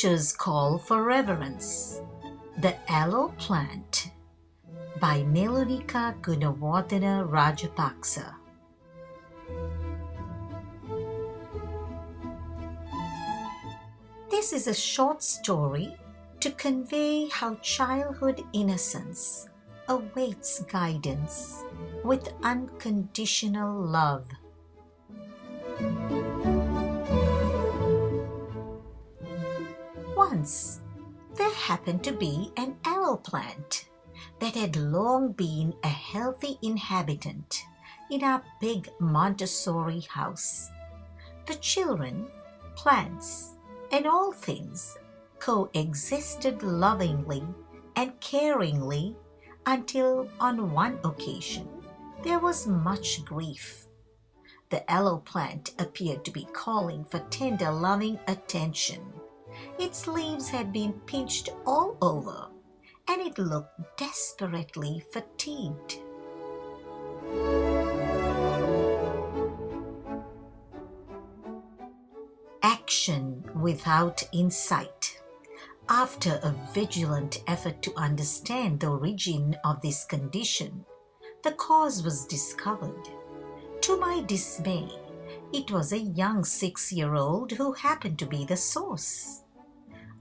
Nature's Call for Reverence, The Aloe Plant by Nelunika Gunawardena Rajapakse. This is a short story to convey how childhood innocence awaits guidance with unconditional love. Once, there happened to be an aloe plant that had long been a healthy inhabitant in our big Montessori house. The children, plants, and all things coexisted lovingly and caringly until on one occasion there was much grief. The aloe plant appeared to be calling for tender, loving attention. Its leaves had been pinched all over, and it looked desperately fatigued. Action without insight. After a vigilant effort to understand the origin of this condition, the cause was discovered. To my dismay, it was a young 6-year-old who happened to be the source.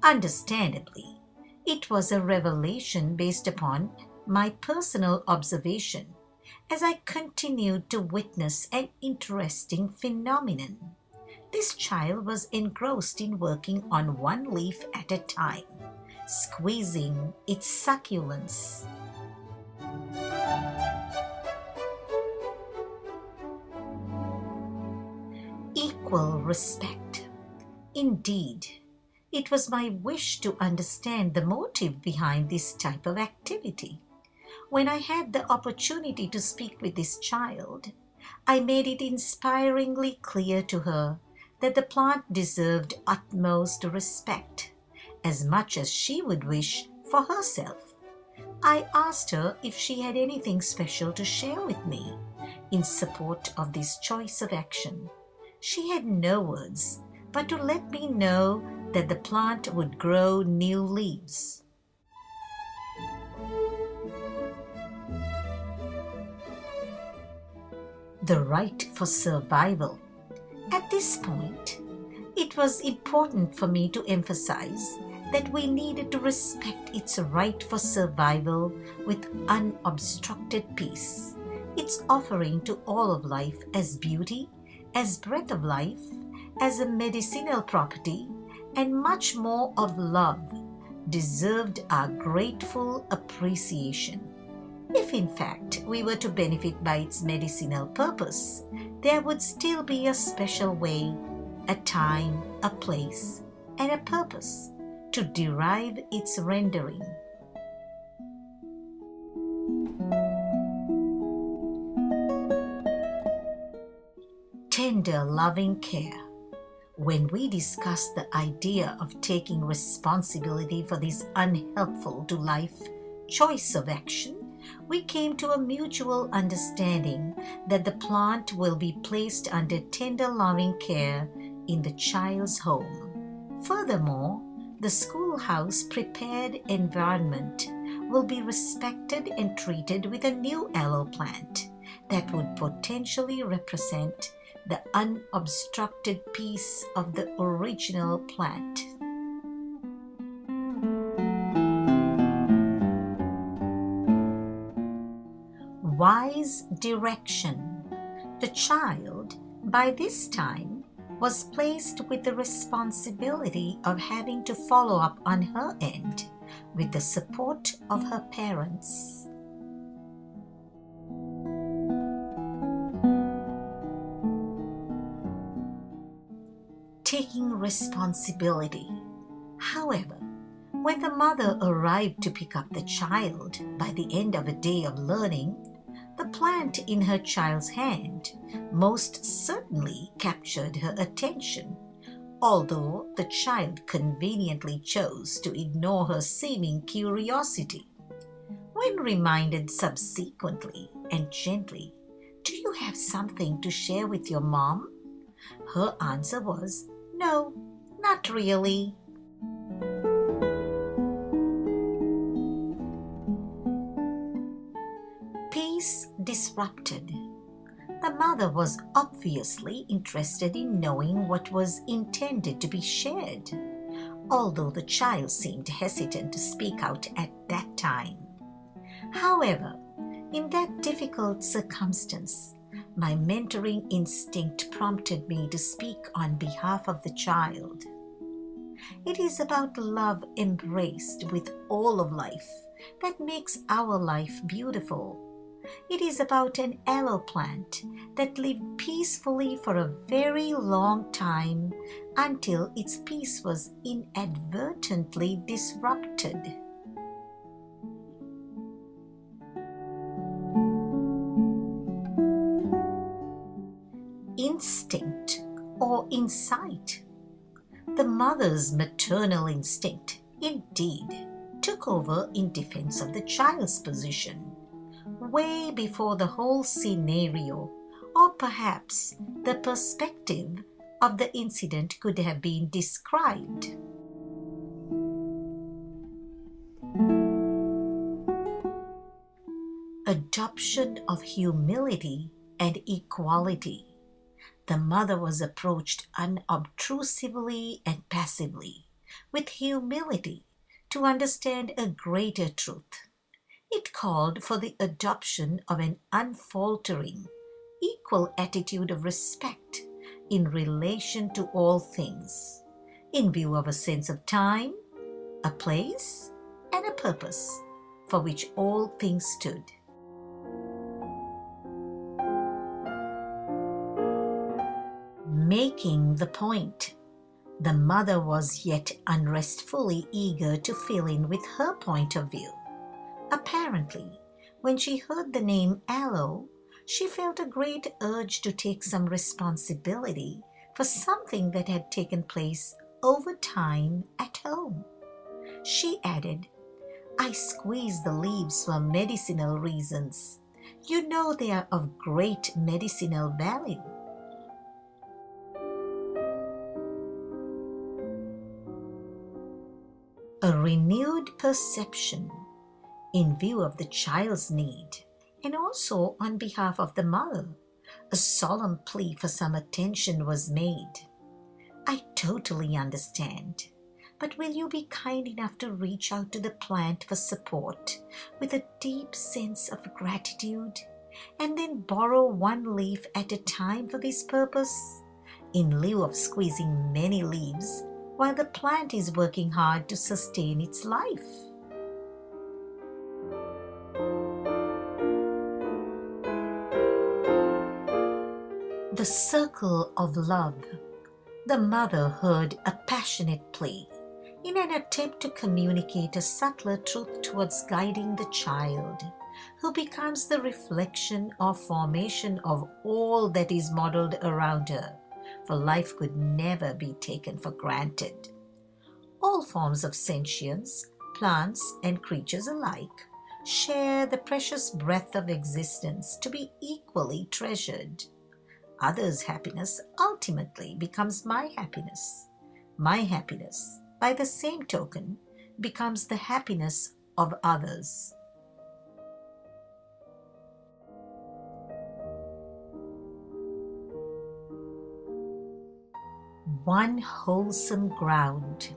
Understandably, it was a revelation based upon my personal observation as I continued to witness an interesting phenomenon. This child was engrossed in working on one leaf at a time, squeezing its succulence. Equal respect. Indeed, it was my wish to understand the motive behind this type of activity. When I had the opportunity to speak with this child, I made it inspiringly clear to her that the plant deserved utmost respect, as much as she would wish for herself. I asked her if she had anything special to share with me in support of this choice of action. She had no words but to let me know that the plant would grow new leaves. The right for survival. At this point, it was important for me to emphasize that we needed to respect its right for survival with unobstructed peace, its offering to all of life as beauty, as breath of life, as a medicinal property, and much more of love, deserved our grateful appreciation. If in fact we were to benefit by its medicinal purpose, there would still be a special way, a time, a place, and a purpose to derive its rendering. Tender, loving care. When we discussed the idea of taking responsibility for this unhelpful to life choice of action, we came to a mutual understanding that the plant will be placed under tender, loving care in the child's home. Furthermore, the schoolhouse prepared environment will be respected and treated with a new aloe plant that would potentially represent the unobstructed peace of the original plant. Wise direction. The child, by this time, was placed with the responsibility of having to follow up on her end with the support of her parents. Taking responsibility. However, when the mother arrived to pick up the child by the end of a day of learning, the plant in her child's hand most certainly captured her attention, although the child conveniently chose to ignore her seeming curiosity. When reminded subsequently and gently, "Do you have something to share with your mom?" her answer was, "No, not really." disrupted. The mother was obviously interested in knowing what was intended to be shared, although the child seemed hesitant to speak out at that time. However, in that difficult circumstance, my mentoring instinct prompted me to speak on behalf of the child. It is about love embraced with all of life that makes our life beautiful. It is about an aloe plant that lived peacefully for a very long time until its peace was inadvertently disrupted. Instinct or insight. The mother's maternal instinct, indeed, took over in defense of the child's position, way before the whole scenario, or perhaps the perspective of the incident could have been described. Adoption of humility and equality. The mother was approached unobtrusively and passively, with humility, to understand a greater truth. It called for the adoption of an unfaltering, equal attitude of respect in relation to all things, in view of a sense of time, a place, and a purpose for which all things stood. Making the point. The mother was yet unrestfully eager to fill in with her point of view. Apparently, when she heard the name aloe, she felt a great urge to take some responsibility for something that had taken place over time at home. She added, "I squeeze the leaves for medicinal reasons. You know they are of great medicinal value." A renewed perception in view of the child's need, and also on behalf of the mother, a solemn plea for some attention was made. "I totally understand, but will you be kind enough to reach out to the plant for support with a deep sense of gratitude, and then borrow one leaf at a time for this purpose, in lieu of squeezing many leaves while the plant is working hard to sustain its life?" The circle of love. The mother heard a passionate plea in an attempt to communicate a subtler truth towards guiding the child, who becomes the reflection or formation of all that is modeled around her, for life could never be taken for granted. All forms of sentience, plants and creatures alike, share the precious breath of existence to be equally treasured. Others' happiness ultimately becomes my happiness. My happiness, by the same token, becomes the happiness of others. One wholesome ground.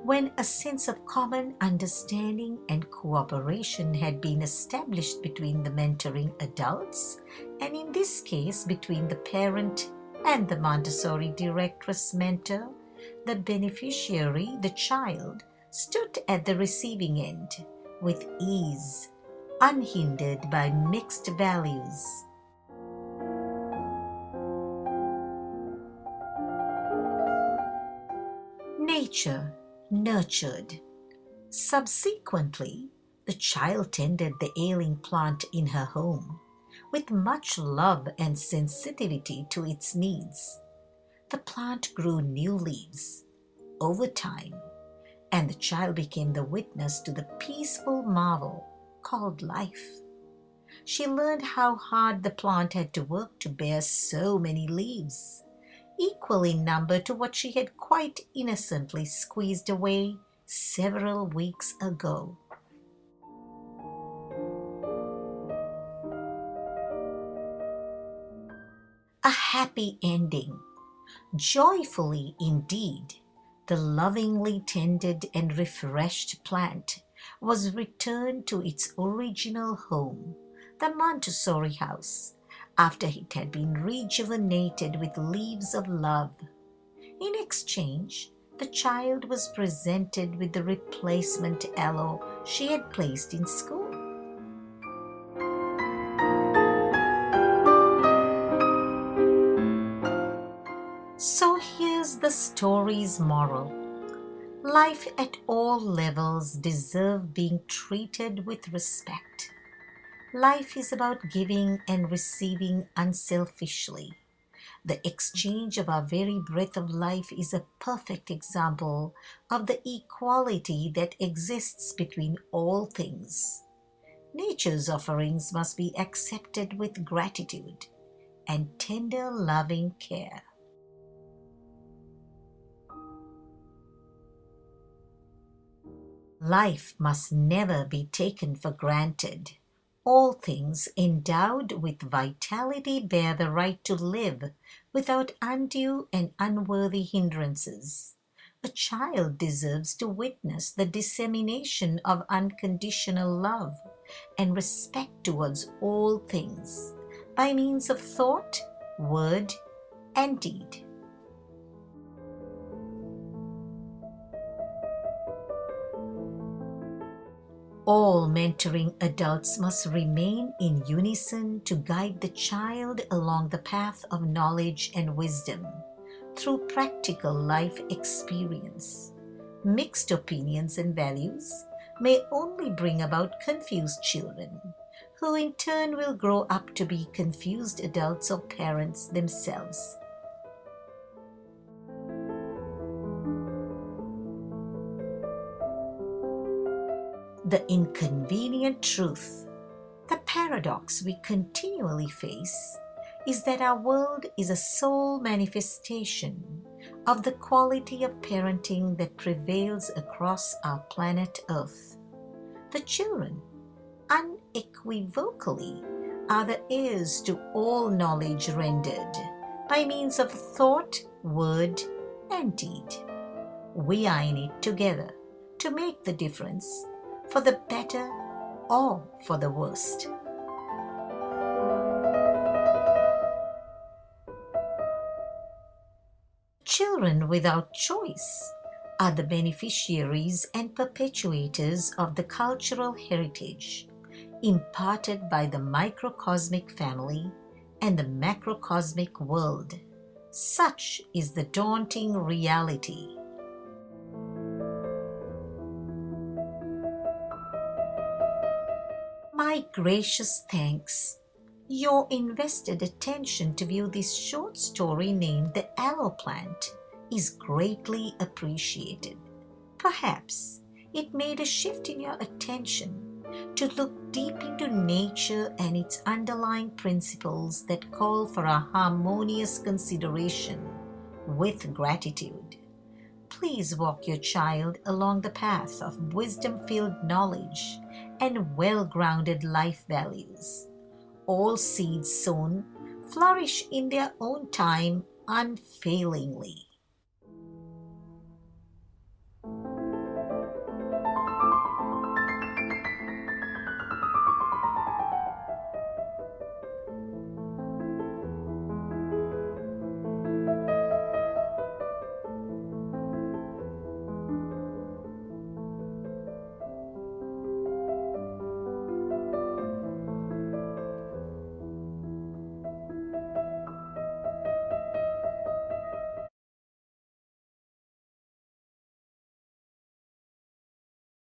When a sense of common understanding and cooperation had been established between the mentoring adults, and in this case between the parent and the Montessori directress mentor, the beneficiary, the child, stood at the receiving end with ease, unhindered by mixed values. Nature nurtured. Subsequently, the child tended the ailing plant in her home with much love and sensitivity to its needs. The plant grew new leaves over time, and the child became the witness to the peaceful marvel called life. She learned how hard the plant had to work to bear so many leaves, equal in number to what she had quite innocently squeezed away several weeks ago. a happy ending. Joyfully indeed, the lovingly tended and refreshed plant was returned to its original home, the Montessori house, after it had been rejuvenated with leaves of love. In exchange, the child was presented with the replacement aloe she had placed in school. So here's the story's moral. Life at all levels deserves being treated with respect. Life is about giving and receiving unselfishly. The exchange of our very breath of life is a perfect example of the equality that exists between all things. Nature's offerings must be accepted with gratitude and tender loving care. Life must never be taken for granted. All things endowed with vitality bear the right to live without undue and unworthy hindrances. A child deserves to witness the dissemination of unconditional love and respect towards all things by means of thought, word, and deed. All mentoring adults must remain in unison to guide the child along the path of knowledge and wisdom through practical life experience. Mixed opinions and values may only bring about confused children, who in turn will grow up to be confused adults or parents themselves. The inconvenient truth, the paradox we continually face, is that our world is a sole manifestation of the quality of parenting that prevails across our planet Earth. The children, unequivocally, are the heirs to all knowledge rendered by means of thought, word, and deed. We are in it together to make the difference, for the better or for the worst. Children without choice are the beneficiaries and perpetuators of the cultural heritage imparted by the microcosmic family and the macrocosmic world. Such is the daunting reality. My gracious thanks. Your invested attention to view this short story named The Aloe Plant is greatly appreciated. Perhaps it made a shift in your attention to look deep into nature and its underlying principles that call for a harmonious consideration with gratitude. Please walk your child along the path of wisdom-filled knowledge and well-grounded life values. All seeds sown flourish in their own time unfailingly.